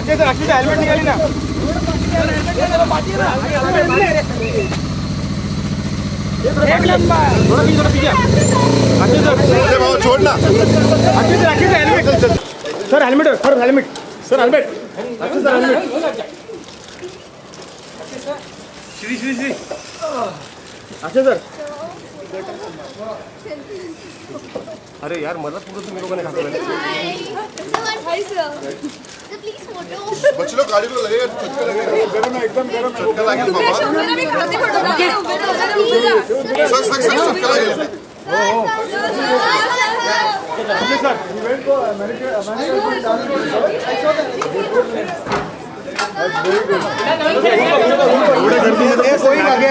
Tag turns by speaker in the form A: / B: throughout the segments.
A: Akshay sir helmet निकाली ना एक नंबर थोड़ा पीछे अक्षय सर
B: अरे बाबा छोड़ ना
A: Akshay sir helmet sir helmet sir helmet sir helmet Akshay sir helmet Shri Shri Shri Akshay sir अरे यार मला पूरा तुम्ही लोगों ने
C: प्लीज फोटो
B: बच लो गाड़ी को लगेगा झटका लगेगा गरम है एकदम गरम है झटका लगेगा बाबा
C: मेरा भी खाते फोटो
B: सर झटका लगेगा
A: अक्षय सर
B: इवेंट को कोई लगे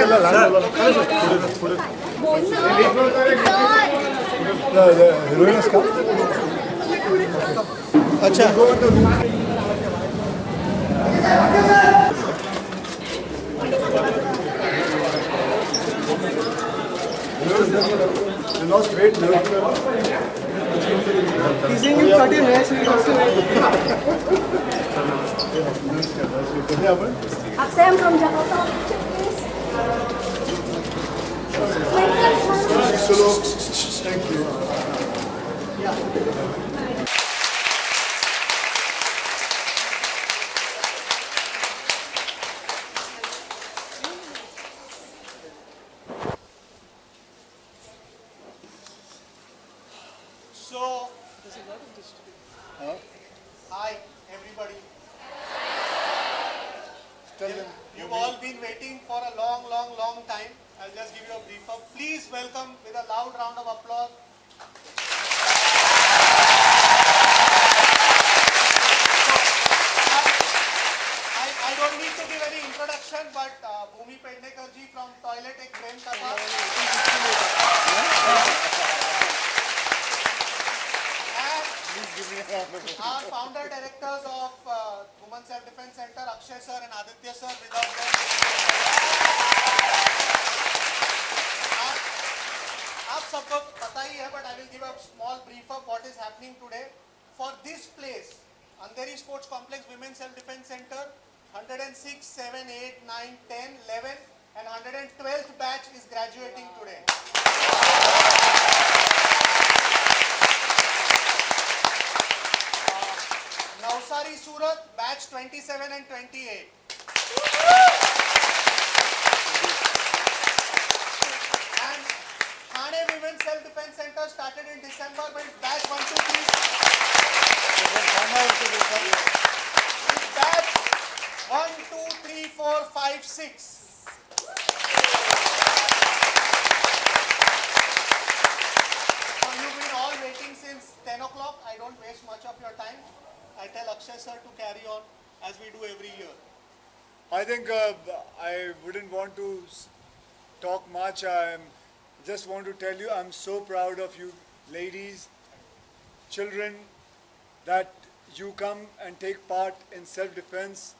B: हीरोइन का अच्छा You lost weight, no?
A: Teasing you cut your hair, so you also
C: Akshay, I'm from Jakarta.
B: Solo. Thank you.
D: So, hi everybody. You've all been waiting for a long time. I'll just give you a brief up. Please welcome with a loud round of applause. I don't need to give any introduction, but Bhumi Pendekar ji from Toilet Ek Prem Katha. Our founder directors of Women Self Defense Center, Akshay sir and Aditya sir, without them. आप सबको पता ही है, but I will give a small brief of what is happening today. For this place, Andheri Sports Complex Women Self Defense Center, 106, 7, 8, 9, 10, 11 and 112th batch is graduating today. Navsari Surat, batch 27 and 28. And Thane Women's Self Defense Center started in December with batch 1, 2, 3. With batch 1, 2, 3, 4, 5, 6. So you've been all waiting since 10 o'clock. I don't waste much of your time. I tell Akshay sir to carry on as we do every year.
E: I think I wouldn't want to talk much. I just want to tell you I'm so proud of you ladies, children, that you come and take part in self-defense.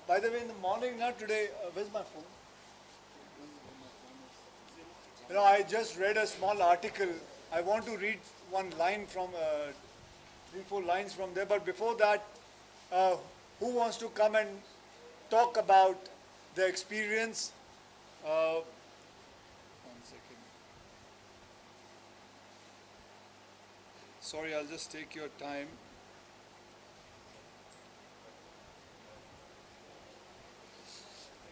E: By the way, in the morning, not today, where's my phone? You know, I just read a small article. I want to read one line from 3-4 lines from there. But before that, who wants to come and talk about the experience? One second. Sorry, I'll just take your time.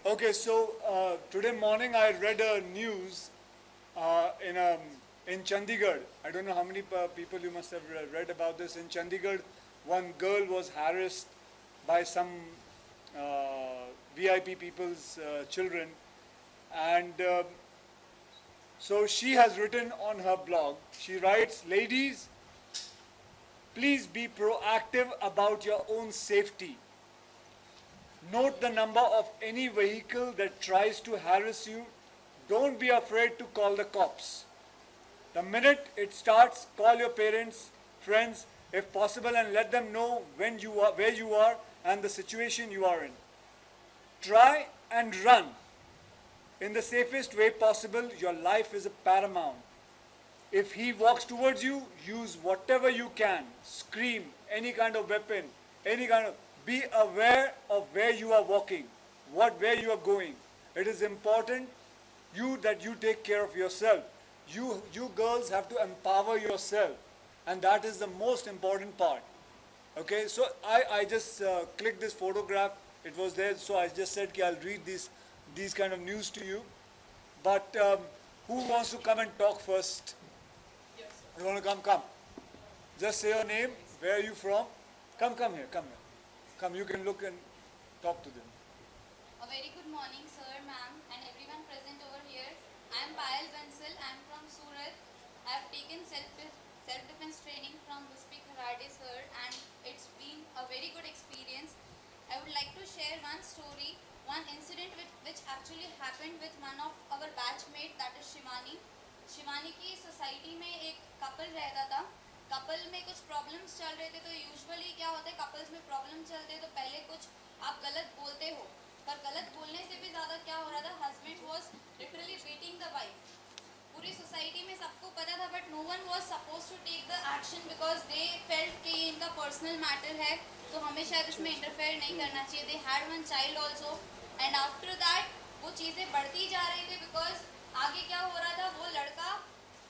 E: Okay, so today morning I read a news in Chandigarh. I don't know how many people you must have read about this. In Chandigarh, one girl was harassed by some VIP people's children, and so she has written on her blog, she writes, "Ladies, please be proactive about your own safety. Note the number of any vehicle that tries to harass you. Don't be afraid to call the cops. The minute it starts, call your parents, friends, if possible, and let them know when you are, where you are and the situation you are in. Try and run in the safest way possible. Your life is paramount. If he walks towards you, use whatever you can. Scream, any kind of weapon, any kind of... be aware of where you are walking, where you are going. It is important that you take care of yourself. You girls have to empower yourself, and that is the most important part. Okay, so I just clicked this photograph. It was there, so I just said, I'll read these kind of news to you. But who wants to come and talk first? Yes. You want to come? Come. Just say your name. Where are you from? Come here. Come. You can look and talk to them.
C: A very good morning, sir, ma'am, and everyone present over here. I am Payal Bansal. I am from Surat. I have taken self-defense training from Bispy Kharade, sir, and it's been a very good experience. I would like to share one story, one incident which actually happened with one of our batchmate, that is Shivani. Shivani की society में एक couple रहता था. Couple में कुछ problems चल रहे थे. तो यूजुअली क्या होता है, कपल्स में प्रॉब्लम चलते हैं तो पहले कुछ आप गलत बोलते हो, पर गलत बोलने से भी ज़्यादा क्या हो रहा था, husband was literally beating the wife. पूरी सोसाइटी में सबको पता था, but no one was suppose to take the action because they felt कि ये इनका पर्सनल मैटर है, तो हमें शायद इसमें इंटरफेयर नहीं करना चाहिए. They had one child also, and after that वो चीज़ें बढ़ती जा रही थी बिकॉज आगे क्या हो रहा था, वो लड़का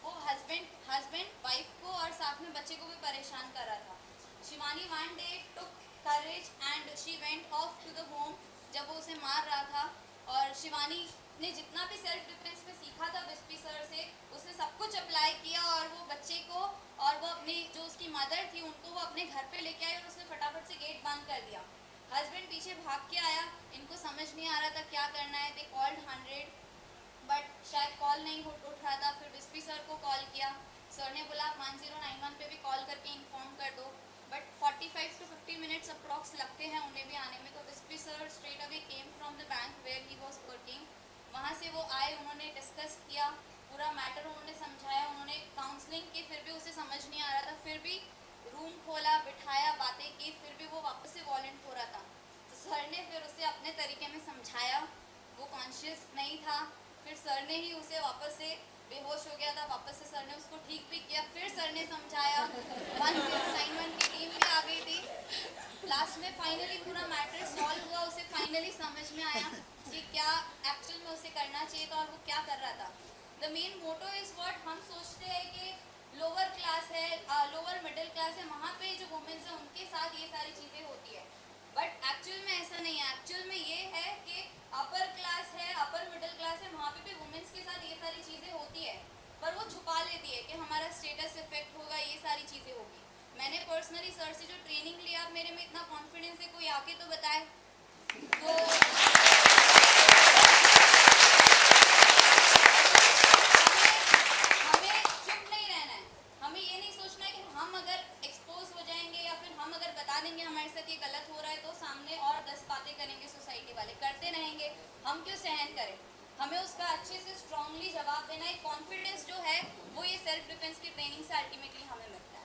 C: वो हस्बैंड वाइफ को और साथ में बच्चे को भी परेशान कर रहा था. Shivani one day took courage and she went off to the home. जब वो उसे मार रहा था, और शिवानी ने जितना भी सेल्फ डिफेंस में सीखा था बिस्पी सर से, उसने सब कुछ अप्लाई किया, और वो बच्चे को और वो अपनी जो उसकी मदर थी उनको वो अपने घर पे लेके आई, और उसने फटाफट से गेट बंद कर दिया. हस्बैंड पीछे भाग के आया, इनको समझ नहीं आ रहा था क्या करना है. दे कॉल्ड 100 बट शायद कॉल नहीं उठ रहा था. फिर बिस्पी सर को कॉल किया. सर ने बोला 1091 पे भी कॉल करके इन्फॉर्म कर दो, बट 45 to 50 मिनट्स अप्रॉक्स लगते हैं उन्हें भी आने में. तो बिस्पी sir straight away came from the bank where he was working. वहाँ से वो आए, उन्होंने डिस्कस किया, पूरा मैटर उन्होंने समझाया, उन्होंने काउंसलिंग की, फिर भी उसे समझ नहीं आ रहा था. फिर भी रूम खोला, बिठाया, बातें की, फिर भी वो वापस से वॉलेंट हो रहा था. तो सर ने फिर उसे अपने तरीके में समझाया. वो कॉन्शियस नहीं था. फिर सर ने ही उसे वापस से बेहोश हो गया था, वापस से सर ने उसको ठीक भी किया. फिर सर ने समझाया. 1091 की टीम भी आ गई थी. लास्ट में फाइनली पूरा मैटर सॉल्व हुआ. उसे फाइनली समझ में आया कि क्या एक्चुअल में उसे करना चाहिए था और वो क्या कर रहा था. The main motto is what हम सोचते हैं कि लोअर क्लास है, लोअर मिडिल क्लास है, वहाँ पे जो वुमेन्स है उनके साथ ये सारी चीज़ें होती है, बट एक्चुअल में ऐसा नहीं है. एक्चुअल में ये है कि अपर क्लास है, अपर मिडिल क्लास है, वहाँ पे भी वुमेन्स के साथ ये सारी चीज़ें होती है, पर वो छुपा लेती है कि हमारा स्टेटस इफेक्ट होगा, ये सारी चीज़ें होगी. मैंने पर्सनली सर से जो ट्रेनिंग लिया, मेरे में इतना कॉन्फिडेंस है, कोई आके तो बताए. तो हमें चुप नहीं रहना है. हमें ये नहीं सोचना है कि हम अगर एक्सपोज हो जाएंगे या फिर हम अगर बता देंगे हमारे साथ ये गलत हो रहा है, तो सामने और 10 बातें करेंगे सोसाइटी वाले, करते रहेंगे, हम क्यों सहन करें. हमें उसका अच्छे से स्ट्रांगली जवाब देना है. कॉन्फिडेंस जो है वो ये सेल्फ डिफेंस की ट्रेनिंग से अल्टीमेटली हमें मिलता है.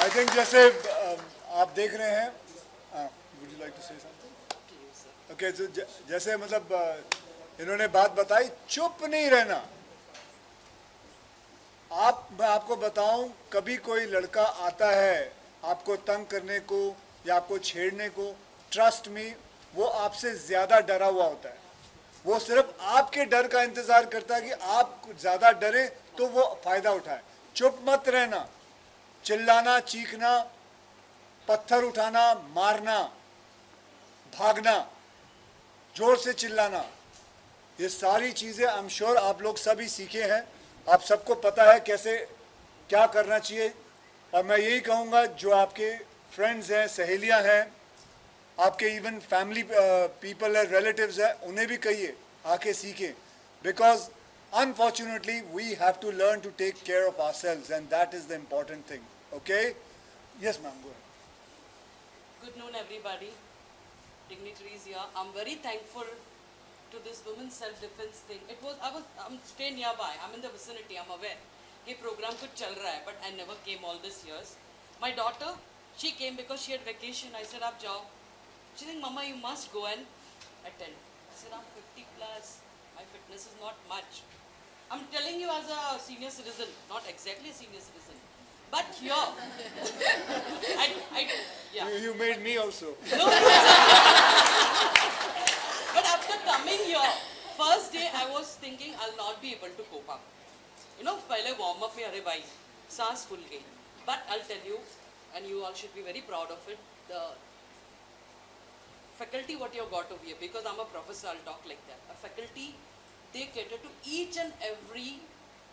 E: आई थिंक जैसे आप देख रहे हैं, would you like to say something? Okay, जैसे मतलब इन्होंने बात बताई, चुप नहीं रहना. मैं आपको बताऊं, कभी कोई लड़का आता है आपको तंग करने को या आपको छेड़ने को, ट्रस्ट मी, वो आपसे ज़्यादा डरा हुआ होता है. वो सिर्फ आपके डर का इंतज़ार करता है कि आप ज़्यादा डरे तो वो फ़ायदा उठाए. चुप मत रहना. चिल्लाना, चीखना, पत्थर उठाना, मारना, भागना, जोर से चिल्लाना, ये सारी चीज़ें आई एम श्योर आप लोग सभी सीखे हैं. आप सबको पता है कैसे क्या करना चाहिए. और मैं यही कहूँगा, जो आपके फ्रेंड्स हैं, सहेलियाँ हैं, आपके इवन फैमिली पीपल है, रिलेटिव्स है, उन्हें भी कहिए आके सीखें. Because unfortunately we have to learn to take care of ourselves, and that is the important thing. Okay? Yes ma'am, go ahead.
F: Good noon everybody, dignitaries here. I'm very thankful to this women's self-defense thing. I'm staying nearby, I'm in the vicinity, I'm aware ये program कुछ चल रहा है, but I never came all these years. My daughter, she came because she had vacation. I said आप जाओ. She said mama you must go and attend. I said I'm 50 plus, my fitness is not much. I'm telling you as a senior citizen, not exactly a senior citizen, But here, yeah.
E: You made me also.
F: No, but after coming here, first day I was thinking I'll not be able to cope up. You know, पहले warm up में अरे भाई सांस फूल गई. But I'll tell you, and you all should be very proud of it, the faculty what you got over here, because I'm a professor, I'll talk like that. A faculty, they cater to each and every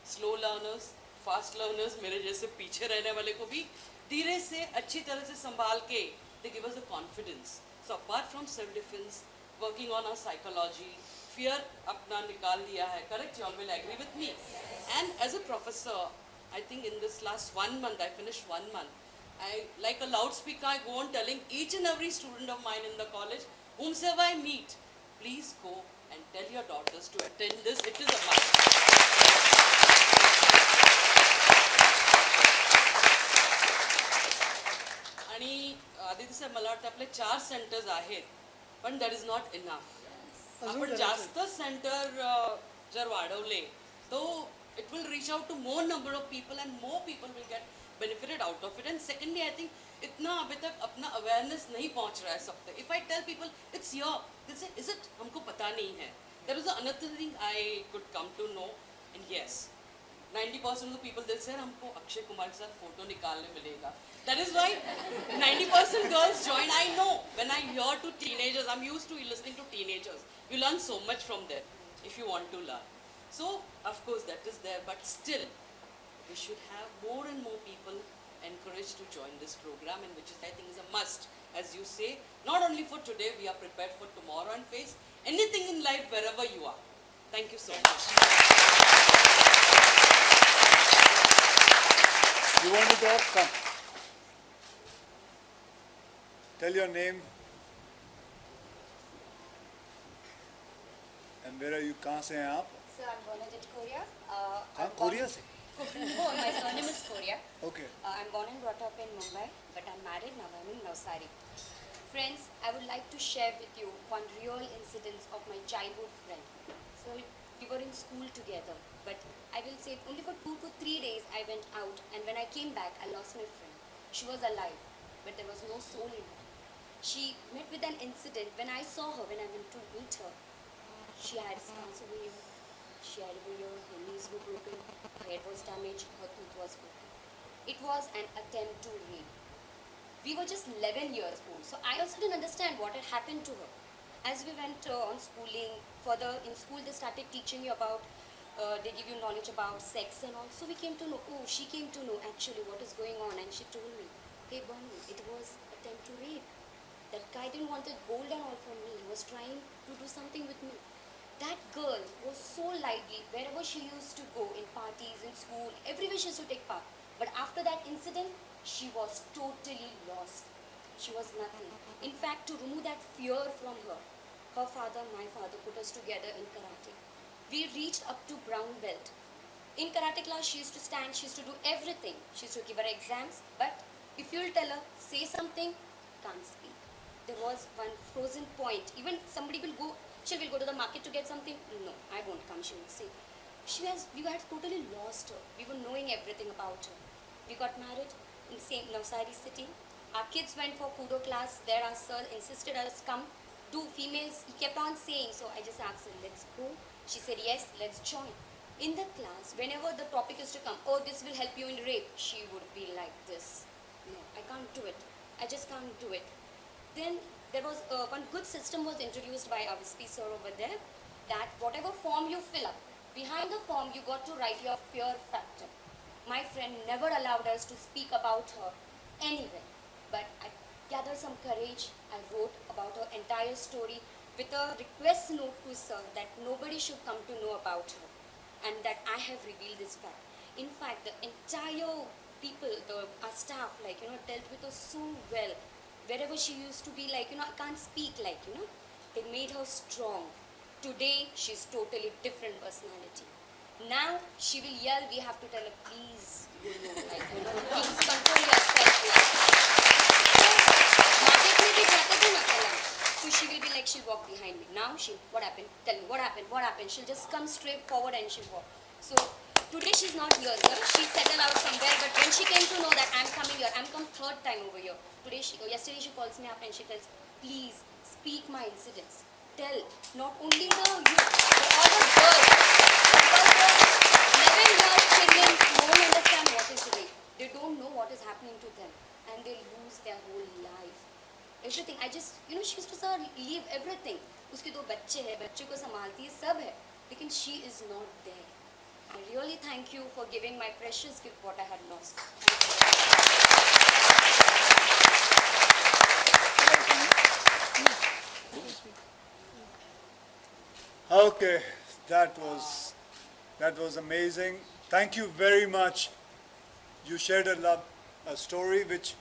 F: slow learners, fast learners, मेरे जैसे पीछे रहने वाले को भी धीरे से अच्छी तरह से संभाल के they give us the confidence. So apart from self-defense, working on our psychology, fear अपना निकाल दिया है, correct? You all will agree with me. And as a professor, I think in this last 1 month, I finished 1 month, I, like a loudspeaker, I go on telling each and every student of mine in the college, whomsoever I meet, please go and tell your daughters to attend this. It is a must. आणि Aditya sir मला वाटतं आपले 4 centres आहेत, पण that is not enough. आपण जास्त centre जर वाढवले तो it will reach out to more number of people and more people will get benefited out of it. And secondly, I think इतना अभी तक अपना awareness नहीं पहुंच रहा है सब तक. If I tell people it's here, they say is it? हमको पता नहीं है. There is another thing I could come to know, and yes, 90% of the people they say हमको अक्षय कुमार के साथ फोटो निकालने मिलेगा. That is why 90% girls join. I know when I hear to teenagers, I'm used to listening to teenagers. You learn so much from them if you want to learn. So, of course, that is there, but still, we should have more and more people encouraged to join this program, and which is, I think, is a must. As you say, not only for today, we are prepared for tomorrow and face anything in life wherever you are. Thank you so much.
E: You want to talk? Come. Tell your name. And where are you? कहाँ से हैं आप?
G: So I'm born in Korea.
E: हाँ, Korea से.
G: No, my surname is Korea.
E: Okay.
G: I'm born and brought up in Mumbai, but I'm married now. I'm in Navsari. Friends, I would like to share with you one real incident of my childhood friend. So we were in school together, but I will say only for 2 to 3 days I went out, and when I came back, I lost my friend. She was alive, but there was no soul in her. She met with an incident. When I saw her, when I went to meet her, she had scars over here. She had over here, her knees were broken, her head was damaged, her tooth was broken. It was an attempt to rape. We were just 11 years old, so I also didn't understand what had happened to her. As we went on schooling, further in school they started teaching you about, they give you knowledge about sex and all. So we came to know, oh, she came to know actually what is going on, and she told me, hey Bonnie, it was attempt to rape. That guy didn't want gold and all from me, he was trying to do something with me. That girl was so lively, wherever she used to go, in parties, in school, everywhere she used to take part. But after that incident, she was totally lost. She was nothing. In fact, to remove that fear from her, her father, my father put us together in karate. We reached up to brown belt. In karate class, she used to stand, she used to do everything. She used to give her exams, but if you'll tell her, say something, can't speak. There was one frozen point. Even somebody will go, she will go to the market to get something. No, I won't come, she will say. We had totally lost her. We were knowing everything about her. We got married in the same Navsari city. Our kids went for kudo class. There our sir insisted us come. 2 females, he kept on saying. So I just asked her, let's go. She said, yes, let's join. In the class, whenever the topic is to come, oh, this will help you in rape, she would be like this. No, I can't do it. I just can't do it. Then there was one good system was introduced by our SP sir over there, that whatever form you fill up, behind the form you got to write your fear factor. My friend never allowed us to speak about her anywhere, but I gathered some courage. I wrote about her entire story with a request note to sir that nobody should come to know about her, and that I have revealed this fact. In fact, the entire people, our staff, dealt with her so well. Wherever she used to be I can't speak they made her strong. Today, she's totally different personality. Now, she will yell, we have to tell her, please, please control yourself. Market mein bhi jate to na kala. So she will be like, she'll walk behind me. Now, what happened? Tell me, what happened? What happened? She'll just come straight forward and she'll walk. So, Today she's not here, sir. She's settled out somewhere. But when she came to know that I'm coming here, I'm come third time over here. Yesterday she calls me up and she tells, please speak my incidents. Tell not only the youth, but all the girls. Because the 11-year children don't understand what is rape. They don't know what is happening to them, and they lose their whole life. Everything. I just, she used to sir leave everything. उसके 2 बच्चे हैं, बच्चे को संभालती है, सब है, लेकिन she is not there. I really thank you for giving my precious gift what I had lost.
E: Okay, that was amazing. Thank you very much. You shared a story which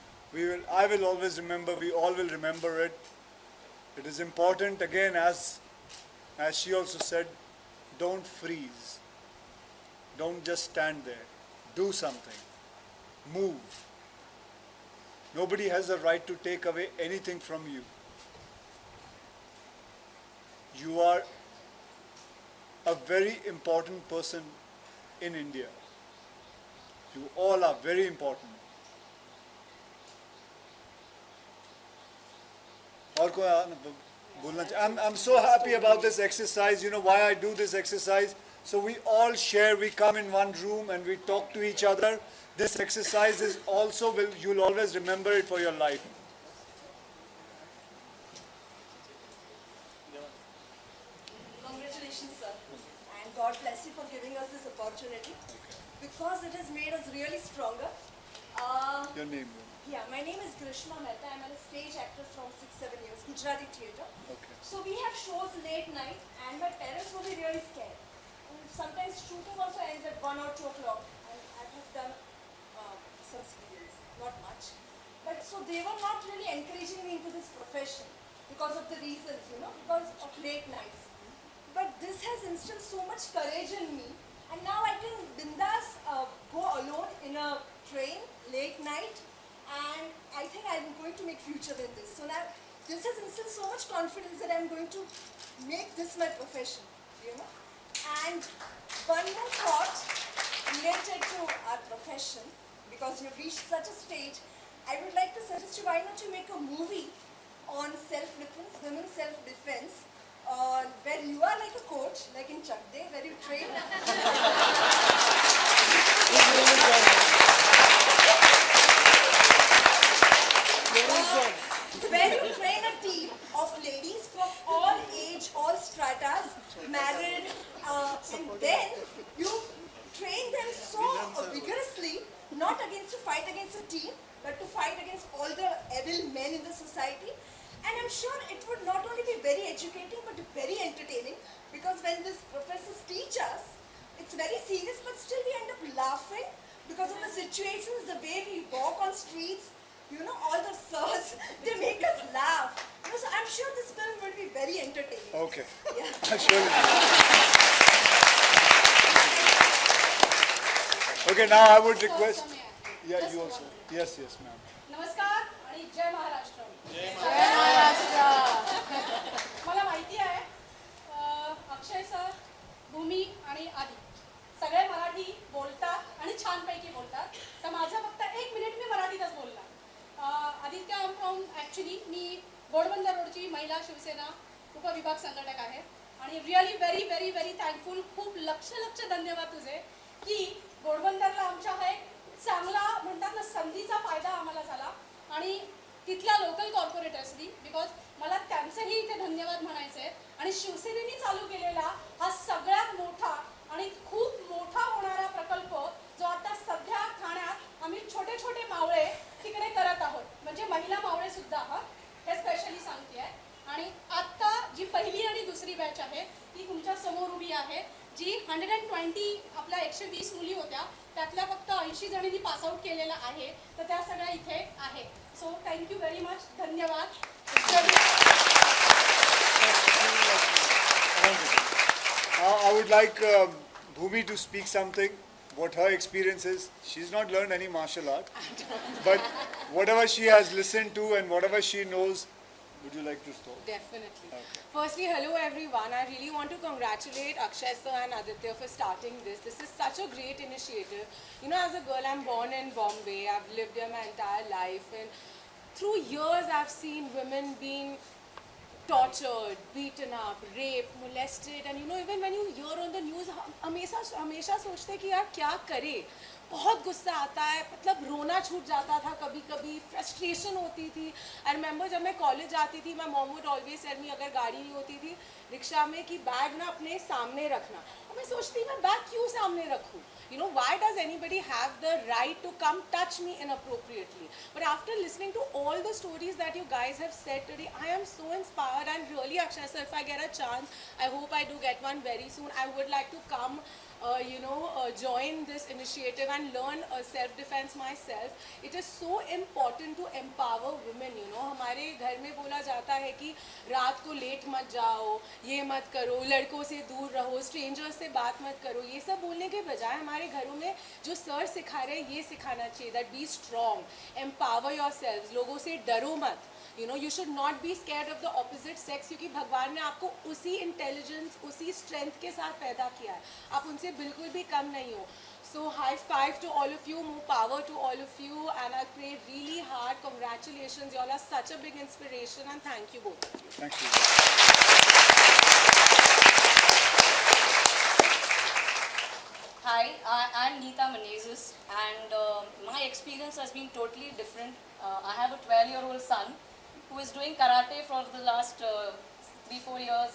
E: I will always remember. We all will remember it. It is important again, as she also said, don't freeze. Don't just stand there. Do something. Move. Nobody has a right to take away anything from you. You are a very important person in India. You all are very important. I'm so happy about this exercise. You know why I do this exercise? So we all share, we come in one room and we talk to each other. This exercise is also, you'll always remember it for your life.
H: Congratulations, sir. And God bless you for giving us this opportunity. Because it has made us really stronger.
E: Your name?
H: Yeah, my name is Grishma Mehta. I'm a stage actor from 6-7 years, Gujarati theatre.
E: Okay.
H: So we have shows late night and my parents will be really scared. And sometimes shooting also ends at 1 or 2 o'clock. And I have done some serials, not much. But so they were not really encouraging me into this profession because of the reasons, because of late nights. But this has instilled so much courage in me. And now I can bindas go alone in a train late night. And I think I'm going to make future in this. So now this has instilled so much confidence that I'm going to make this my profession, And one more thought related to our profession, because you've reached such a stage, I would like to suggest you, why not you make a movie on self-defense, women's self-defense, where you are like a coach, like in Chak De, where you train. Where you train a team of ladies from all age, all stratas, married, and then you train them so vigorously, not against to fight against a team, but to fight against all the evil men in the society. And I'm sure it would not only be very educating, but very entertaining, because when these professors teach us, it's very serious, but still we end up laughing because of the situations, the way we walk on streets, all the sirs, they make us laugh. So I'm sure this film will be very entertaining.
E: Okay.
H: Yeah.
E: Surely. Okay, now I would request. Yeah, you also. Yes, ma'am.
I: नमस्कार आणि जय महाराष्ट्र. मला माहिती आहे Akshay sir, भूमी आणि आदी सगळे मराठी बोलतात आणि छानपैकी बोलतात. तर माझं फक्त 1 मिनिट मी मराठीतच बोलणार. Aditya I am from actually मी घोडबंदर रोडची महिला शिवसेना उपविभाग संघटक आहे आणि really very very very thankful. खूप लक्ष धन्यवाद तुझे की घोडबंदरला आमच्या हा एक चांगला म्हणतात ना संधीचा फायदा आम्हाला झाला आणि तिथल्या लोकल कॉर्पोरेटर्सनी, बिकॉज मला त्यांचेही इथे धन्यवाद म्हणायचे आहेत. आणि शिवसेनेने चालू केलेला हा सगळ्यात मोठा आणि खूप मोठा होणारा प्रकल्प जो आता सध्या ठाण्यात आम्ही छोटे छोटे मावळे तिकडे करत आहोत, म्हणजे महिला मावळे सुद्धा हे स्पेशली सांगते आहे. आणि आत्ता जी पहिली आणि दुसरी बॅच आहे ती तुमच्या समोर उभी आहे, जी 120 आपल्या 120 मुली होत्या त्यातल्या फक्त 80 जणांनी पासआउट केलेला आहे. तर त्या सगळ्या इथे आहे. So thank you very much. धन्यवाद.
E: I would like Bhumi to speak something, what her experience is. She's not learned any martial art, but whatever she has listened to and whatever she knows, Would you like to start?
J: Definitely.
E: Okay.
J: Firstly, hello everyone. I really want to congratulate Akshay sir and Aditya for starting this. This is such a great initiative. You know, as a girl, I'm born in Bombay. I've lived here my entire life, and through years, I've seen women being tortured, beaten up, raped, molested, and you know, even when you hear on the news, हमेशा सोचते कि यार क्या करे, बहुत गुस्सा आता है, मतलब रोना छूट जाता था कभी कभी, फ्रस्ट्रेशन होती थी. आई रिमेंबर जब मैं कॉलेज जाती थी, my mom would always tell me, अगर गाड़ी नहीं होती थी रिक्शा में, कि बैग ना अपने सामने रखना. और मैं सोचती मैं बैग क्यों सामने रखूँ? You know, why does anybody have the right to come touch me inappropriately? But after listening to all the stories that you guys have said today, I am so inspired, and really, Akshay sir, if I get a chance, I hope I do get one very soon. I would like to come join this initiative and learn self-defense myself. It is so important to empower women. You know, हमारे घर में बोला जाता है कि रात को late मत जाओ, ये मत करो, लड़कों से दूर रहो, स्ट्रेंजर्स से बात मत करो. ये सब बोलने के बजाय हमारे घरों में जो सर सिखा रहे हैं ये सिखाना चाहिए, that be strong, empower yourselves, लोगों से डरो मत. You know, you should not be scared of the opposite sex, क्योंकि भगवान ने आपको उसी इंटेलिजेंस, उसी स्ट्रेंथ के साथ पैदा किया है. आप उनसे बिल्कुल भी कम नहीं हो. So high five to all of you, more power to all of you, and I pray really hard. Congratulations, you all are such a big inspiration, and thank you both of you.
E: Thank you.
K: Hi, I'm Neeta Menezes, and my experience has been totally different. I have a 12-year-old son who is doing karate for the last 3-4 years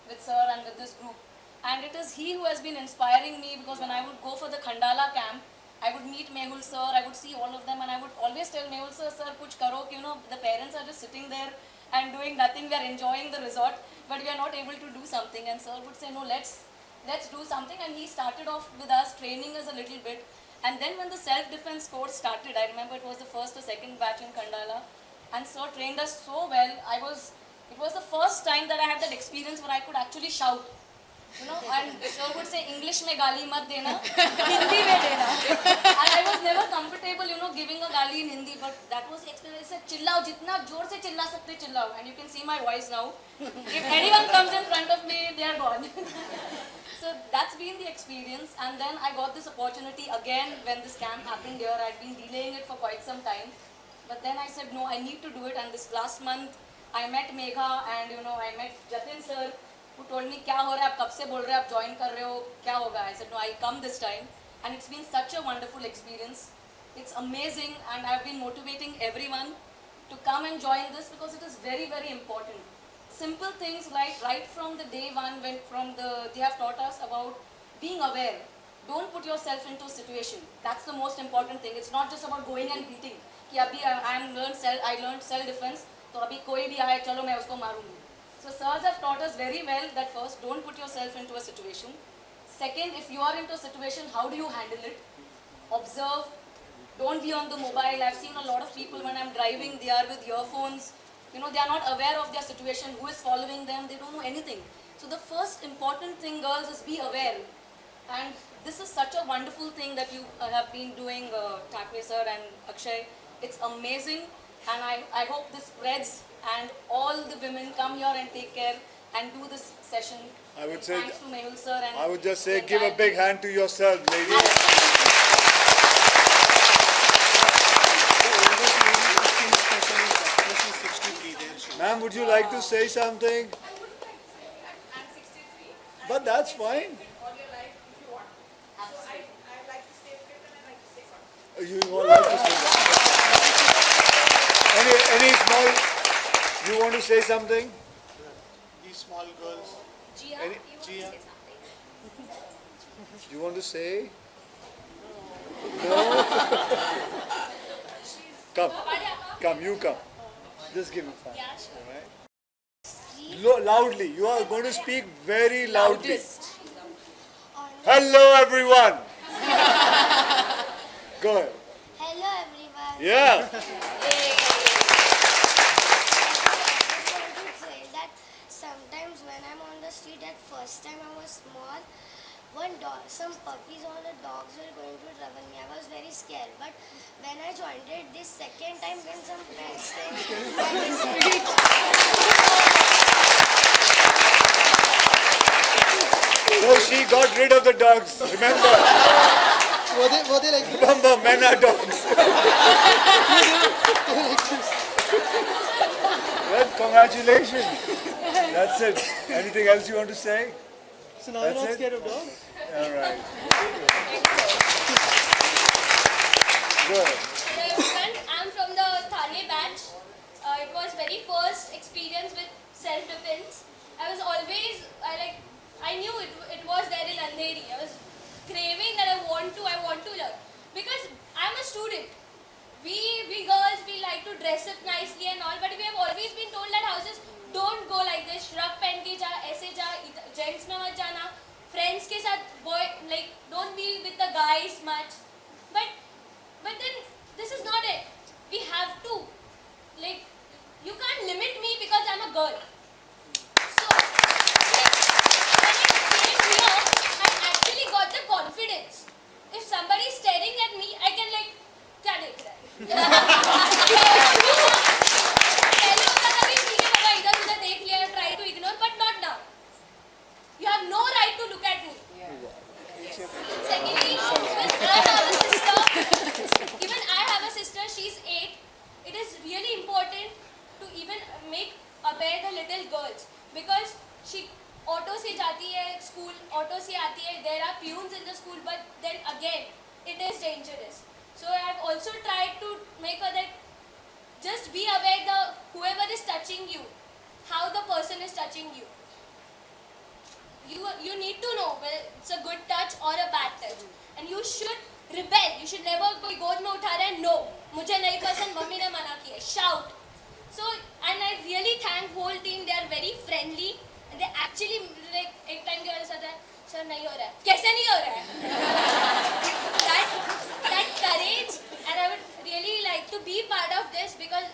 K: with sir and with this group. And it is he who has been inspiring me, because when I would go for the Khandala camp, I would meet Mehul sir, I would see all of them, and I would always tell Mehul sir, kuch karo, the parents are just sitting there and doing nothing. We are enjoying the resort, but we are not able to do something. And sir would say, no, let's do something. And he started off with us, training us a little bit. And then when the self-defense course started, I remember it was the first or second batch in Khandala, and sir trained us so well. It was the first time that I had that experience where I could actually shout. And sir would say, English mein gali mat dena, Hindi mein dena. And I was never comfortable, giving a gali in Hindi, but that was the experience. He said, chillao, jitna jor se chilla sakte chillao. And you can see my voice now. If anyone comes in front of me, they are gone. So that's been the experience. And then I got this opportunity again when this camp happened here. I'd been delaying it for quite some time. But then I said, no, I need to do it. And this last month, I met Megha, and I met Jatin sir, who told me, kya ho raha hai, aap kab se bol rahe, aap join kar rahe ho, kya hoga? I said, no, I'll come this time. And it's been such a wonderful experience. It's amazing, and I've been motivating everyone to come and join this, because it is very, very important. Simple things like right from the day one, they have taught us about being aware. Don't put yourself into a situation. That's the most important thing. It's not just about going and beating. Ki abhi I learned self-defense, so abhi koi bhi aaye, chalo main usko marungi. So sirs have taught us very well that first, don't put yourself into a situation. Second, if you are into a situation, how do you handle it? Observe. Don't be on the mobile. I've seen a lot of people when I'm driving, they are with earphones. They are not aware of their situation, who is following them, they don't know anything. So the first important thing, girls, is be aware. And this is such a wonderful thing that you have been doing, Thackeray sir and Akshay. It's amazing, and I hope this spreads and all the women come here and take care and do this session.
E: I would say,
K: thanks to Mehul sir and
E: I would just say, give a big hand to yourself, ladies. Ma'am, would you like to say something? But that's fine. You would like to say any small, you want to say something?
D: These small girls.
G: Gia,
E: Any-
G: you want to say something?
E: You want to say? No? Come, you come. Just give me five.
G: Yeah, sure.
E: Alright? Loudly, you are going to speak very loudly.
J: Loudest.
E: Hello everyone! Go ahead.
L: Hello everyone.
E: Yeah.
L: I just want to say that sometimes when I'm on the street, at first time I was small, some puppies or the dogs were going to trouble me. I was very scared. But when I joined it this second time, when some friends came,
E: So she got rid of the dogs. Remember? Remember, men are dogs. Well, congratulations. That's it. Anything else you want to say?
M: So now you're not scared of dogs?
E: All right. Good.
C: I'm from the Thane batch. It was very first experience with self-defense. I knew it was there in Andheri. I was craving that I want to learn. Because I'm a student. We girls, we like to dress up nicely and all, but we have always been told that houses don't go like this. Shrug pehn ke ja, aise ja, gents mein mat jana. Friends ke sath don't be with the guys much. But then this is not it. We have to. You can't limit me because I'm a girl. So when I came here, I actually got the confidence. If somebody is staring at me, I can क्या देख रहा है? पहले होता था कि ठीक है बाबा इधर उधर देख लिया, try to ignore, but not now. You have no right to look at me. Secondly, even I have a sister, she's 8. It is really important to even make aware the little girls because she auto se jati hai school, auto se aati hai. There are peons in the school, but then again, it is dangerous. So I have also tried to make her that just be aware whoever is touching you, how the person is touching you. You need to know whether it's a good touch or a bad touch, and you should rebel. You should never कोई गोद में उठा रहा है no, मुझे नहीं पसंद, mummy ने मना किया, shout. So and I really thank whole team. They are very friendly and they actually एक time के वजह से सर नहीं हो रहा है, कैसे नहीं हो रहा है? that courage, and I would really like to be part of this because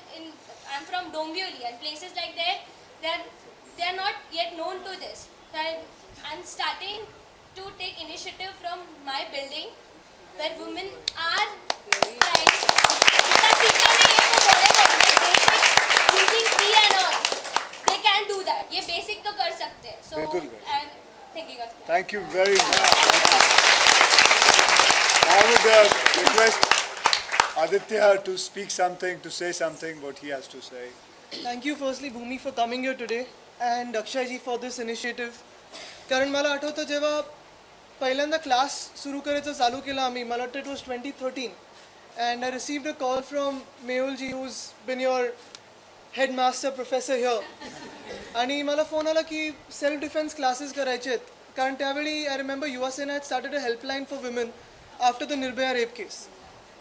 C: I'm from Dombivli and places like that they are not yet known to this. So I'm starting to take initiative from my building where women are trying using tea and all. They can do that. ये basic तो कर सकते हैं. So I'm thinking of that.
E: Thank you very much. I would request Aditya to speak something, to say something, what he has to say.
M: Thank you firstly Bhumi for coming here today and Akshay ji for this initiative. कारण मला आठवतं जेव्हा पहिल्यांदा class सुरू करायचं चालू केलं आम्ही, मला वाटतं it was 2013 and I received a call from Mehul ji who's been your headmaster professor here. आणि मला फोन आला की सेल्फ डिफेन्स क्लासेस करायचे आहेत कारण त्यावेळी I remember युवा सेना had started a helpline for women after the Nirbhaya rape case.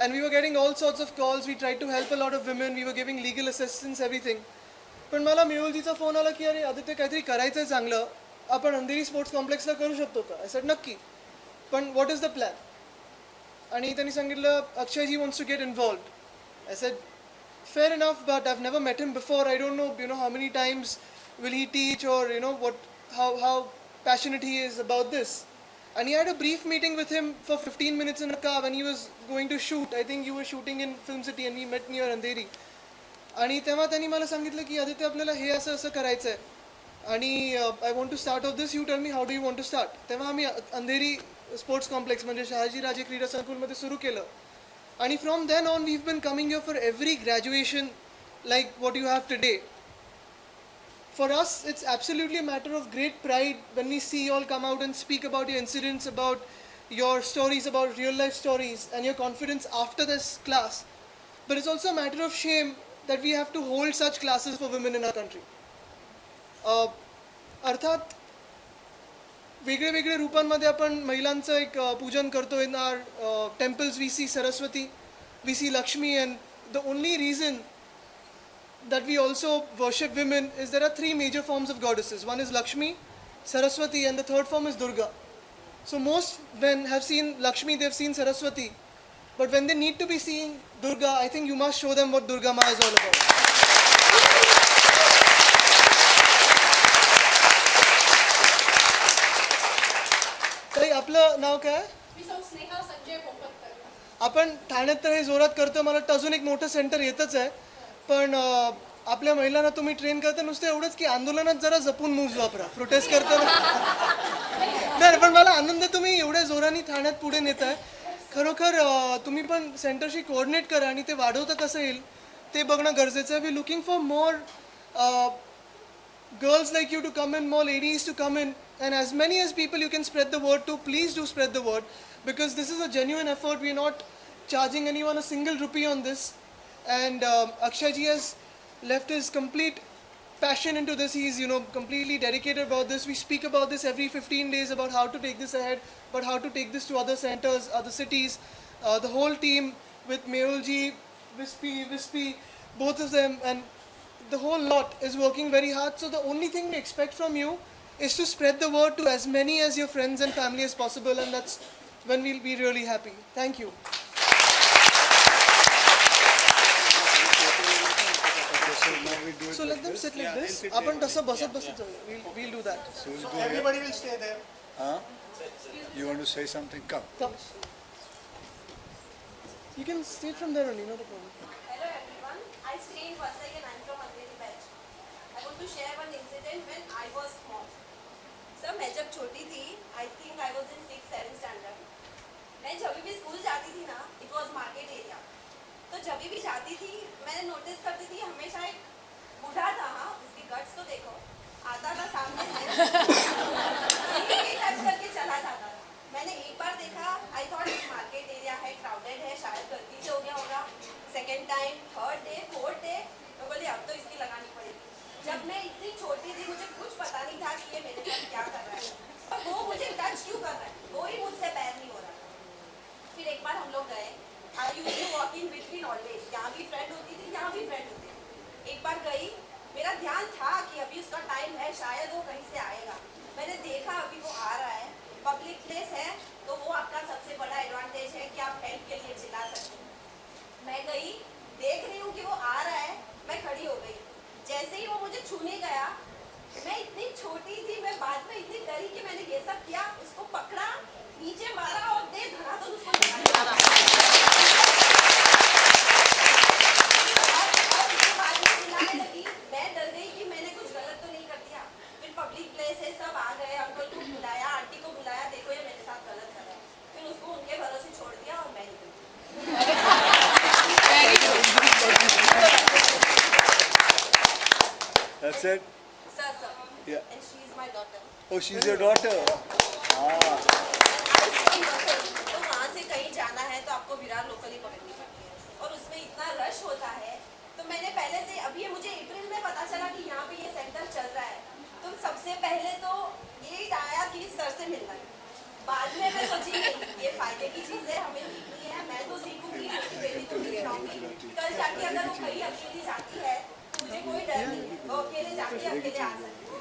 M: And we were getting all sorts of calls. We tried to help a lot of women. We were giving legal assistance, everything. पण मला मेहुलजीचा phone आला की अरे आदित्य काहीतरी करायचं आहे चांगलं, आपण अंधेरी स्पोर्ट्स कॉम्प्लेक्सला करू शकतो का? I said नक्की, पण what is the plan? आणि त्यांनी सांगितलं अक्षयजी wants to get involved. I said fair enough, but I've never met him before. I don't know, how many times will he teach or how passionate he is about this. And he had a brief meeting with him for 15 minutes in a car when he was going to shoot. I think you were shooting in Film City and we met near Andheri. आणि तेव्हा त्यांनी मला सांगितलं की आदित्य आपल्याला हे असं असं करायचं आहे आणि I want to start off this, you tell me how do you want to start. तेव्हा आम्ही अंधेरी स्पोर्ट्स कॉम्प्लेक्स म्हणजे शहाजी राजे क्रीडा संकुलमध्ये सुरू केलं आणि from then on we have been coming here for every graduation like what you have today. For us, it's absolutely a matter of great pride when we see you all come out and speak about your incidents, about your stories, about real life stories and your confidence after this class. But it's also a matter of shame that we have to hold such classes for women in our country. अर्थात वेगळे वेगळे रूपांमध्ये आपण महिलांचं एक पूजन करतो. in our temples we see Saraswati, we see Lakshmi, and the only reason that we also worship women is there are three major forms of goddesses. One is Lakshmi, Saraswati, and the third form is Durga. So most men have seen Lakshmi, they have seen Saraswati, but when they need to be seeing Durga, I think you must show them what Durga Ma is all about. ताई आपलं नाव काय?
I: मी सौ स्नेहा संजय पोपटकर.
M: आपण ठाण्यात तर हे जोरात करतो, मला वाटतं अजून एक मोठं सेंटर येतच आहे. पण आपल्या महिलांना तुम्ही ट्रेन करता नुसतं एवढंच की आंदोलनात जरा जपून मूव्ज वापरा, प्रोटेस्ट करताना. नाही, पण मला आनंद आहे तुम्ही एवढ्या जोराने ठाण्यात पुढे नेत आहे. खरोखर तुम्ही पण सेंटरशी कोऑर्डिनेट करा आणि ते वाढवता कसं येईल ते बघणं गरजेचं आहे. We looking for more girls like you to come in, more ladies to come in, and as many as people you can spread the word to, please do spread the word, because this is a genuine effort. We are not charging anyone a single rupee on this, and Akshay ji has left his complete passion into this. He is, completely dedicated about this. We speak about this every 15 days about how to take this ahead, but how to take this to other centers, other cities. The whole team with Mehul ji, Wispy, both of them, and the whole lot is working very hard. So the only thing we expect from you is to spread the word to as many as your friends and family as possible, and that's when we'll be really happy. Thank you. So let them sit like this. Apan tasa basat jaऊया. We'll do that.
D: Everybody will stay there.
E: You want to say something? Come.
M: You can stay from there only, not a problem.
H: Hello everyone, I stay in Vasai and I'm from Andheri batch. I want to share one incident when I was small. Sir, मैं जब छोटी थी, I think I was in 6th-7th standard. मैं जब भी school जाती थी ना, it was market area. तो जब भी जाती थी, मैंने नोटिस करती थी हमेशा एक बूढ़ा था, उसकी गट्स तो देखो, आता था सामने से, टच करके चला जाता था. मैंने एक बार देखा, आई थॉट मार्केट एरिया है, क्राउडेड है, शायद गलती से हो गया होगा. Second time, third day, fourth day, तो बोली अब तो इसकी लगानी पड़ेगी. जब मैं इतनी छोटी थी, मुझे कुछ पता नहीं था कि ये मेरे साथ क्या कर रहा है, और वो मुझे टच क्यों कर रहा है, वो ही मुझसे पैर नहीं हो रहा. फिर एक बार हम लोग गए, I used to walk in between always, यहाँ भी फ्रेंड होती थी, यहाँ भी फ्रेंड होती थी. एक बार गई, मेरा ध्यान था कि अभी उसका टाइम है, शायद वो कहीं से आएगा. मैंने देखा अभी वो आ रहा है, पब्लिक प्लेस है, तो वो आपका सबसे बड़ा एडवांटेज है कि आप हेल्प के लिए चिल्ला सकते हो. मैं गई, देख रही हूँ कि वो आ रहा है, मैं खड़ी हो गई. जैसे ही वो मुझे छूने गया, मैं इतनी छोटी थी, मैं बाद में इतनी डरी कि मैंने ये सब किया, उसको पकड़ा, नीचे मारा और दे धड़ाधड़ उसको चिल्लाने लगी. मैं डर गई कि मैंने कुछ गलत तो नहीं कर दिया. फिर पब्लिक प्लेस है, सब आ गए, अंकल को बुलाया, आंटी को बुलाया, देखो ये मेरे साथ गलत कर रहा है. फिर उसको उनके भरोसे छोड़ दिया और मैं निकल गई.
E: That's it?
H: Sir.
E: Yeah.
H: And she is my daughter.
E: Oh, she's your daughter.
H: तो वहाँ से कहीं जाना है तो आपको विरार लोकल ही पकड़नी पड़ती है, और उसमें इतना रश होता है. तो मैंने पहले से, अभी मुझे अप्रैल में पता चला कि यहाँ पे ये सेंटर चल रहा है, तो सबसे पहले तो यही आया कि सर से मिलना है. बाद में मैं सोची ये फायदे की चीज़ है, हमें सीखनी है, मैं तो सीखूंगी, मेरी बेटी को भी सिखाऊंगी. कल जाके अगर वो कहीं अकेली जाती है, मुझे कोई डर नहीं है, वो अकेले जाके अकेले आ सकती है.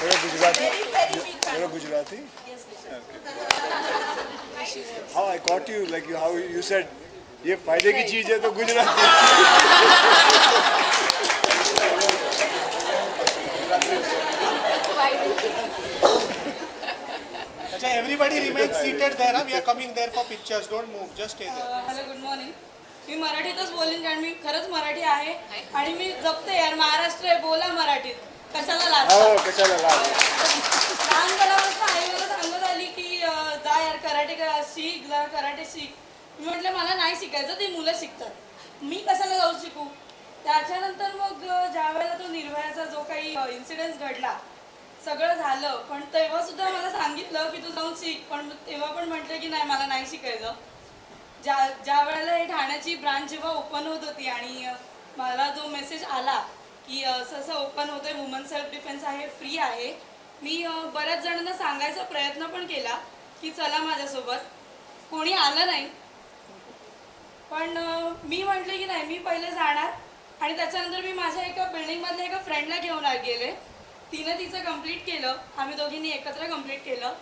E: You're Gujarati?
H: Very big fan.
E: You're Gujarati?
H: Yes,
E: Okay. How I caught you, like how you said, ये फायदे की चीज है तो गुजराती.
D: अच्छा, everybody remain seated there. We are coming there for pictures. Don't move. Just stay there.
F: Hello, good morning. मी मराठीतच बोलेन कारण मी खरंच मराठी आहे आणि मी जपते यार, महाराष्ट्र आहे, बोला मराठीत, कशाला लाजता.
E: हो, कशाला लाज.
F: लहानपणापासून आई मला सांगत आली की जा यार कराटे शिक, जरा कराटे शिक. मी म्हटलं मला नाही शिकायचं, ती मुलं शिकतात, मी कशाला जाऊ शिकू. त्याच्यानंतर मग ज्या वेळेला तो निर्भयाचा जो काही इन्सिडेंट घडला, सगळं झालं, पण तेव्हा सुद्धा मला सांगितलं की तू जाऊन शिक, पण तेव्हा पण म्हटलं की नाही मला नाही शिकायचं. ज्या वेळेला हे ठाण्याची ब्रांच जेव्हा ओपन होत होती आणि मला जो मेसेज आला की असं ओपन होतंय, वुमन सेल्फ डिफेन्स आहे, फ्री आहे, मी बऱ्याच जणांना सांगायचा प्रयत्न पण केला की चला माझ्यासोबत. कोणी आलं नाही, पण मी म्हटले की नाही, मी पहिले जाणार. आणि त्याच्यानंतर मी माझ्या एका बिल्डिंगमधल्या एका फ्रेंडला घेऊन गेले, तिने तिचं कंप्लीट केलं, आम्ही दोघींनी एकत्र कंप्लीट केलं.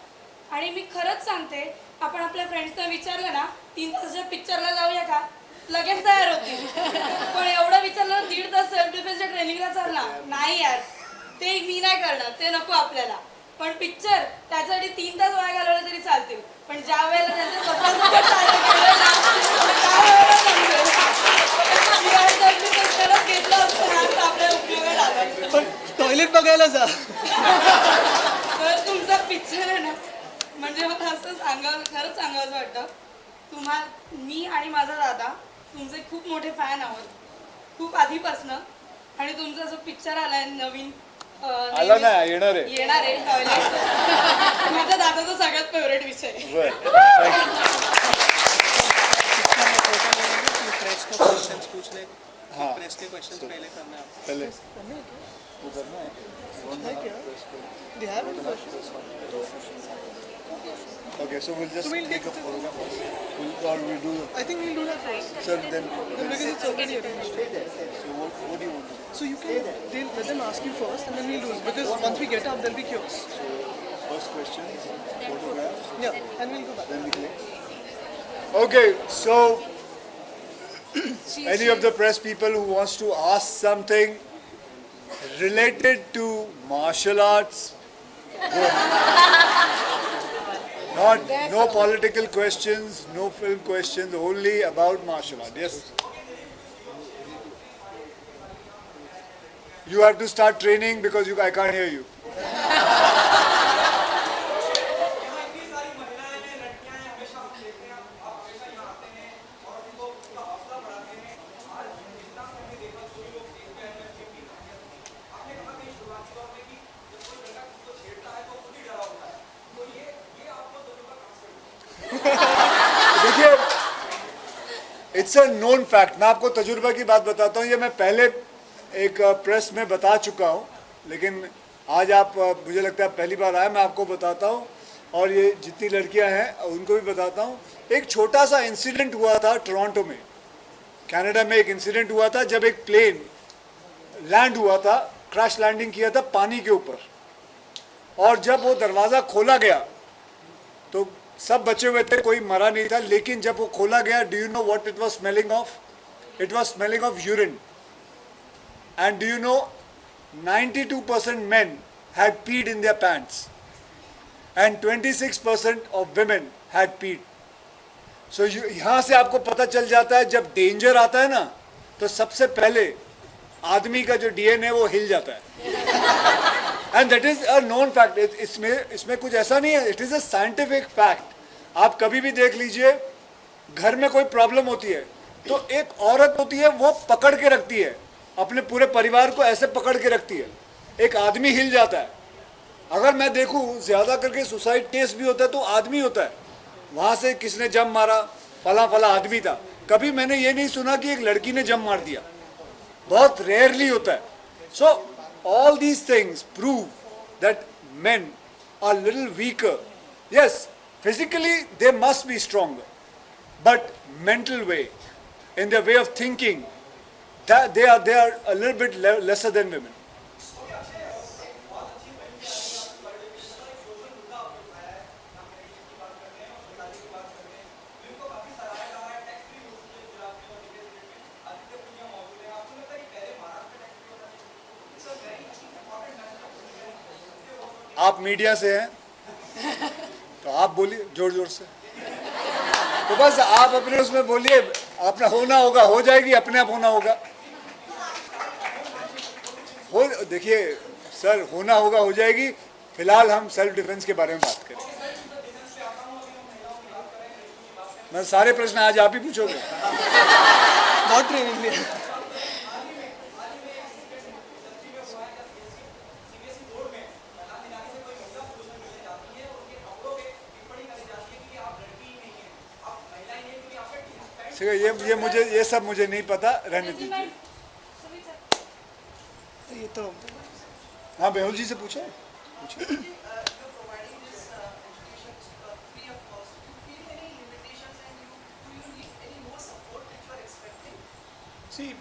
F: आणि मी खरंच सांगते, आपण आपल्या फ्रेंड्सना विचारलं ना 3 तासाच्या पिक्चरला जाऊया का, लगेच तयार होती. पण एवढं विचारलं 1.5 तास सेल्फ डिफेन्सच्या ट्रेनिंगला चालणार नाही यार, ते मी नाही करणार, ते नको आपल्याला. पण पिक्चर त्याच्यासाठी 3 तास वाया घालवलं चालू केलं ना, त्यावेळेला समजेल. मी आज जर मी कशाला घेतलं असतं ना, तर आपल्या उपयोगात आलं असतं.
M: पण टॉयलेट बघायला जा.
F: तर तुमचा पिक्चर आहे ना, म्हणजे मला असं खरंच सांगावंसं वाटतं, मी आणि माझा दादा तुमचे खूप मोठे फॅन आहोत, खूप आधीपासनं. आणि तुमचा जो पिक्चर आलाय नवीन
E: आला नाही, येणार आहे.
F: येणार आहे टॉयलेट, माझ्या दादाचा सगळ्यात फेवरेट विषय आहे.
M: प्रेस को क्वेश्चंस पूछ ले.
E: हाँ.
M: प्रेस के क्वेश्चंस पहले करना है.
E: पहले
M: वो करना है क्या? They have any questions?
E: Okay, so we'll just
M: So we'll
E: take a photograph or we'll do.
M: I think we'll do that first.
E: Sir, then
M: Because it's already arranged.
E: so what do you want to do?
M: So you can let them ask you first, and then we'll do it. Because once we get up, there'll be chaos.
E: So first question, photographs.
M: Yeah, and we'll go back.
E: Then we click. Okay, so any of the press people who wants to ask something related to martial arts, go ahead. No political questions, no film questions, only about martial art. Yes. You have to start training because I can't hear you. देखिए, it's a known fact. मैं आपको तजुर्बा की बात बताता हूँ. ये मैं पहले एक प्रेस में बता चुका हूँ, लेकिन आज आप मुझे लगता है पहली बार आए, मैं आपको बताता हूँ. और ये जितनी लड़कियाँ हैं उनको भी बताता हूँ. एक छोटा सा इंसिडेंट हुआ था टोरंटो में, कनाडा में. एक इंसिडेंट हुआ था जब एक प्लेन लैंड हुआ था, क्रैश लैंडिंग किया था पानी के ऊपर. और जब वो दरवाज़ा खोला गया तो सब बचे हुए थे, कोई मरा नहीं था. लेकिन जब वो खोला गया, do you know what it was smelling of? It was smelling of urine. And do you know 92% men had peed in their pants and 26% of women had peed. So यहाँ से आपको पता चल जाता है जब डेंजर आता है ना, तो सबसे पहले आदमी का जो DNA वो हिल जाता है. And that is a known fact. इसमें कुछ ऐसा नहीं है. It is a scientific fact. आप कभी भी देख लीजिए, घर में कोई प्रॉब्लम होती है तो एक औरत होती है, वो पकड़ के रखती है, अपने पूरे परिवार को ऐसे पकड़ के रखती है. एक आदमी हिल जाता है. अगर मैं देखूं, ज्यादा करके सुसाइड केस भी होता है तो आदमी होता है. वहां से किसने जम मारा, फला फला आदमी था. कभी मैंने ये नहीं सुना कि एक लड़की ने जम मार दिया. बहुत रेयरली होता है. सो all these things prove that men are little weaker. Yes, physically they must be stronger, but mental way, in their way of thinking, that they are a little bit lesser than women. आप media से हैं तो आप बोलिए जोर जोर से. तो बस आप अपने उसमें बोलिए, अपना होना होगा हो जाएगी, अपने आप होना होगा. हो देखिए सर, होना होगा हो जाएगी. फिलहाल हम सेल्फ डिफेंस के बारे में बात करें. मैं सारे प्रश्न आज आप ही पूछोगे.
M: बहुत ट्रेनिंग लिया. ये सब मुझे नहीं पता, रहने दीजिए. ये तो हाँ, बेहुल जी से पूछो.
D: See,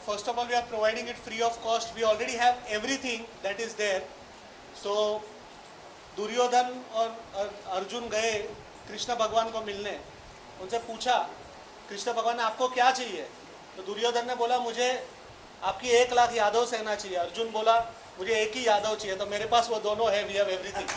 D: first of all, we are providing it free of cost. We already have everything that is there. So, Duryodhan और अर्जुन गए कृष्ण भगवान को मिलने. उनसे पूछा, कृष्ण भगवान ने आपको क्या चाहिए? तो दुर्योधन ने बोला, मुझे आपकी 1 लाख यादव सेना चाहिए. अर्जुन बोला, मुझे एक ही यादव चाहिए. तो मेरे पास वो दोनों है. We have everything.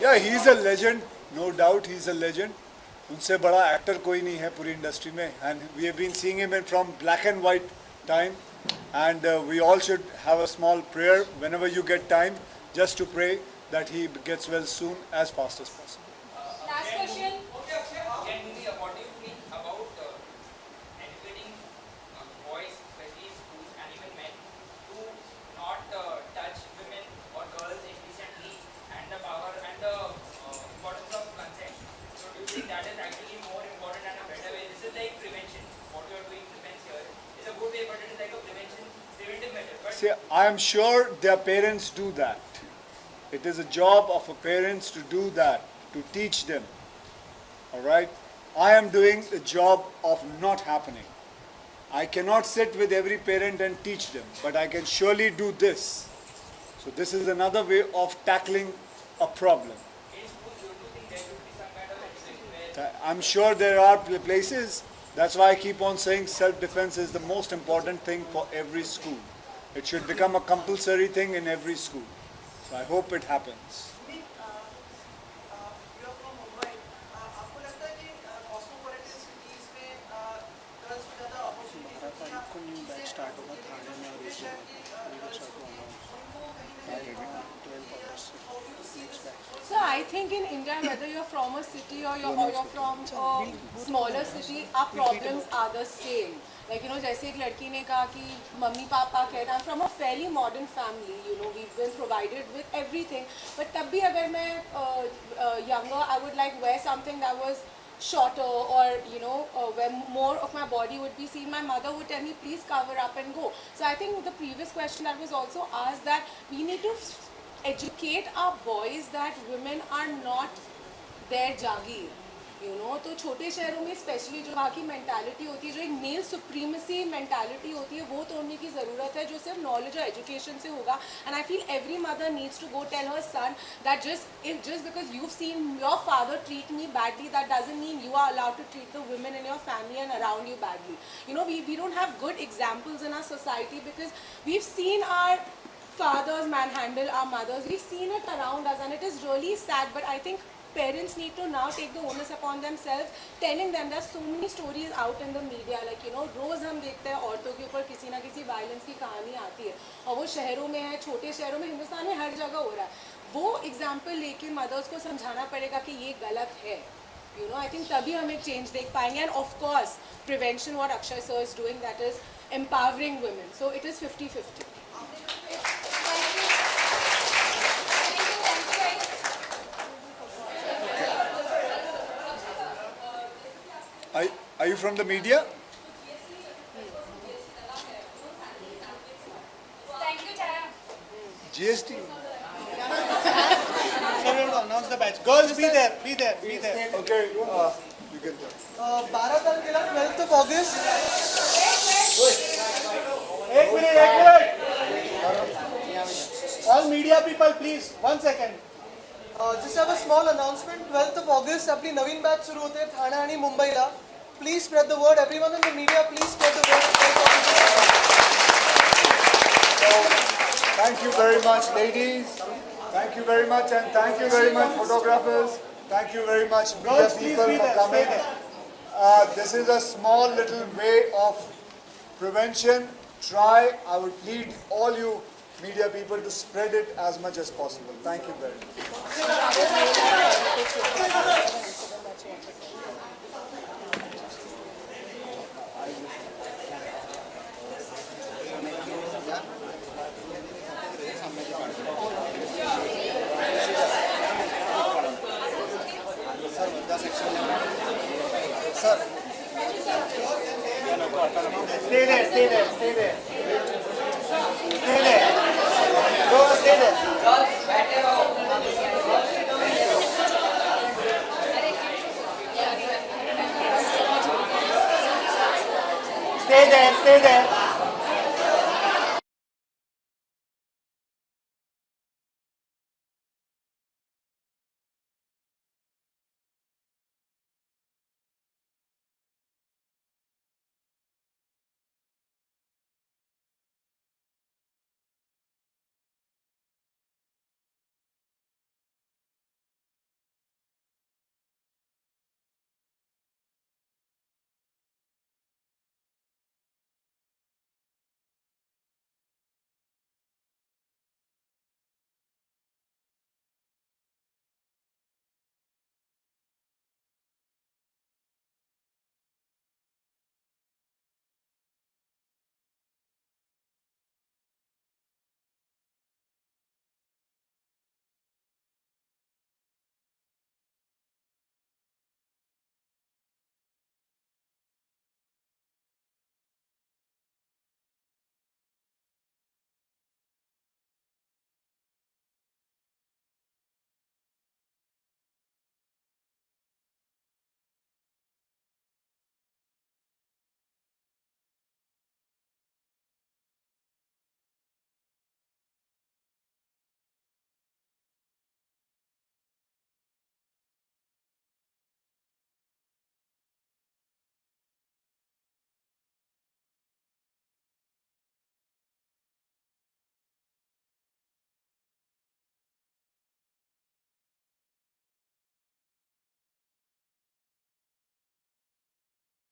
E: Yeah, he's a legend, no doubt he's a legend. उनसे बड़ा actor कोई नहीं है पूरी industry में, and we have been seeing him in from black and white time, and we all should have a small prayer whenever you get time, just to pray that he gets well soon as fast as possible.
I: Last question.
N: What do you think about educating boys, especially in schools, and even men, to not touch women or girls indecently, and the power and the importance of consent? So do you think that is actually more important and a better way? This is like prevention. What you are doing, defense here, is a good way, but it is like a preventive measure. But
E: See, I am sure their parents do that. It is a job of a parents to do that, to teach them. All right? I am doing the job of not happening. I cannot sit with every parent and teach them, but I can surely do this. So this is another way of tackling a problem. I'm sure there are places. That's why I keep on saying self-defense is the most important thing for every school. It should become a compulsory thing in every school. So I hope it happens.
J: So I think in India, whether you're from a city or you're from a smaller city, our problems are the same. Like, you know, जैसे एक लड़की ने कहा कि mummy papa कहते हैं, I'm from a fairly modern family, you know, we've been provided with everything. But तब भी अगर मैं younger, I would like wear something that was shorter, or you know, where more of my body would be seen. My mother would tell me, please cover up and go. So I think the previous question that was also asked, that we need to educate our boys that women are not their jagir. You know, तो छोटे शहरों में specially जो वहाँ की mentality होती है, जो एक मेल सुप्रीमेसी मेंटालिटी होती है, वो तोड़ने की ज़रूरत है, जो सिर्फ नॉलेज और एजुकेशन से होगा. And I feel every mother needs to go tell her son that just because you've seen your father treat me badly, that doesn't mean you are allowed to treat the women in your family and around you badly. You know, we don't have good examples in our society because we've seen our fathers manhandle our mothers. We've seen it around us, and it is really sad. But I think parents need to now take the onus upon themselves, telling them there's so many stories out in the media, like, you know, रोज हम देखते हैं औरतों के ऊपर किसी ना किसी violence की कहानी आती है, और वो शहरों में है, छोटे शहरों में, हिंदुस्तान में हर जगह हो रहा है. वो एग्जाम्पल लेके मदर्स को समझाना पड़ेगा कि ये गलत है. You know, I think तभी हम एक चेंज देख पाएंगे. And of course, prevention, what Akshay sir is doing, that is empowering women. So it is 50-50.
E: Are you from the media?
C: Thank you, Chaya.
E: GST?
D: No, announce the batch. Girls, be there.
E: Okay, you can tell.
M: 12 तारखेला 12th of August.
D: एक minute. All media people, please, 1 second.
M: Just have a small announcement. 12th of August आपली नवीन batch सुरू होते ठाणे आणि मुंबईला. Please spread the word. Everyone in the media, please spread the word.
E: So, thank you very much, ladies. Thank you very much, and thank you very much, photographers. Thank you very much, media
D: Girls, please
E: people,
D: be
E: for
D: there.
E: coming.
D: Stay there.
E: This is a small little way of prevention. Try, I would plead all you media people to spread it as much as possible. Thank you very much.
D: Stay there. Go, stay there. Stay there.